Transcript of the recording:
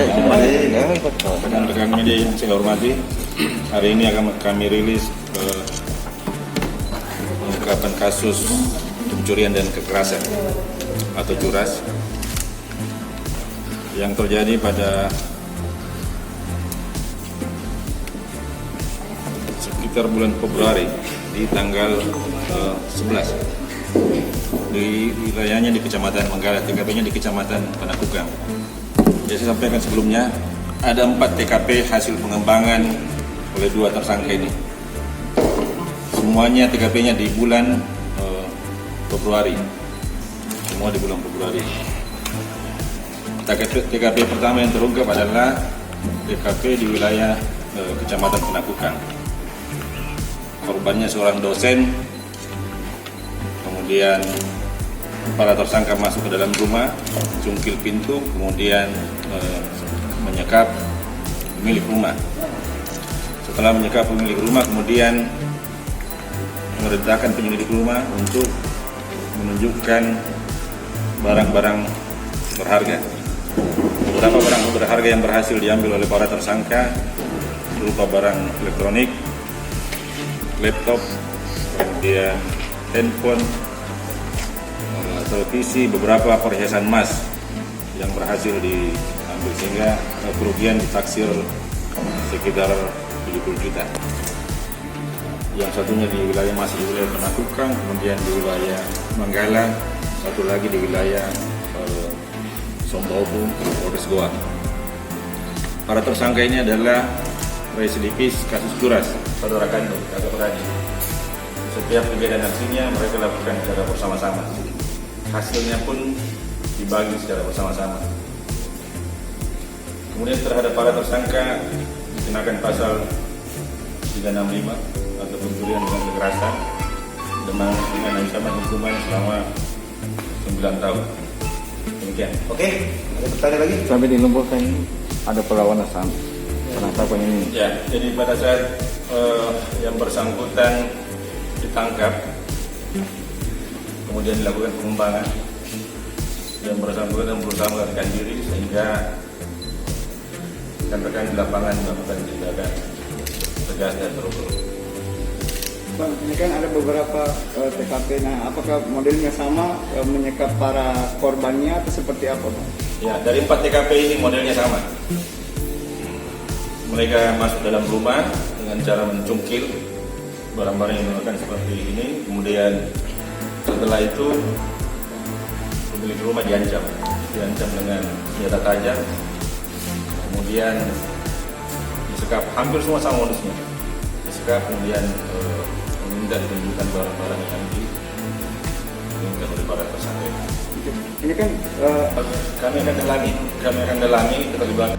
Rekan-rekan media yang saya hormati, hari ini akan kami rilis pengungkapan kasus pencurian dan kekerasan atau curas yang terjadi pada sekitar bulan Februari di tanggal 11 di wilayahnya di Kecamatan Manggala, TKP-nya di Kecamatan Panakukang. Jadi saya sampaikan sebelumnya ada 4 TKP hasil pengembangan oleh 2 tersangka ini. Semuanya TKP-nya di bulan Februari. Semua di bulan Februari. TKP pertama yang terungkap adalah TKP di wilayah Kecamatan Panakukang. Korbannya seorang dosen, kemudian para tersangka masuk ke dalam rumah, cungkil pintu, kemudian menyekap pemilik rumah. Setelah menyekap pemilik rumah, kemudian memerintahkan penyelidik rumah untuk menunjukkan barang-barang berharga. Beberapa barang berharga yang berhasil diambil oleh para tersangka berupa barang elektronik, laptop, kemudian handphone, televisi, beberapa perhiasan emas yang berhasil diambil, sehingga kerugian ditaksir sekitar 70 juta. Yang satunya di wilayah masih di wilayah Panakukang, kemudian di wilayah Manggala, satu lagi di wilayah Sombahu, Polres Goa. Para tersangka ini adalah residivis kasus curas, saudara kandung, kakak beradik. Setiap kegiatan aksinya mereka lakukan secara bersama-sama. Hasilnya pun dibagi secara bersama-sama. Kemudian terhadap para tersangka dikenakan pasal 365 atau pencurian dengan kekerasan dengan ancaman hukuman selama 9 tahun. Demikian. Oke, ada pertanyaan lagi? Sampai dilumpuhkan ada perlawanan sama penangkapan ini. Ya, jadi pada saat yang bersangkutan ditangkap, kemudian dilakukan pengembangan, yang bersangkutan berusaha melarikan diri, sehingga rekan-rekan di lapangan melakukan tindakan tegas dan terukur. Bang, ini kan ada beberapa TKP. Nah, apakah modelnya sama menyekap para korbannya atau seperti apa, Bang? Ya, dari 4 TKP ini modelnya sama. Mereka masuk dalam rumah dengan cara mencungkil barang-barang yang menggunakan seperti ini. Kemudian setelah itu pemilik rumah diancam dengan senjata tajam. Kemudian disekap, hampir semua sama modusnya. Disekap, kemudian meminta ditunjukkan barang-barang yang diinginkan oleh para tersangka. Ini kan kami akan dalangi keterlibatan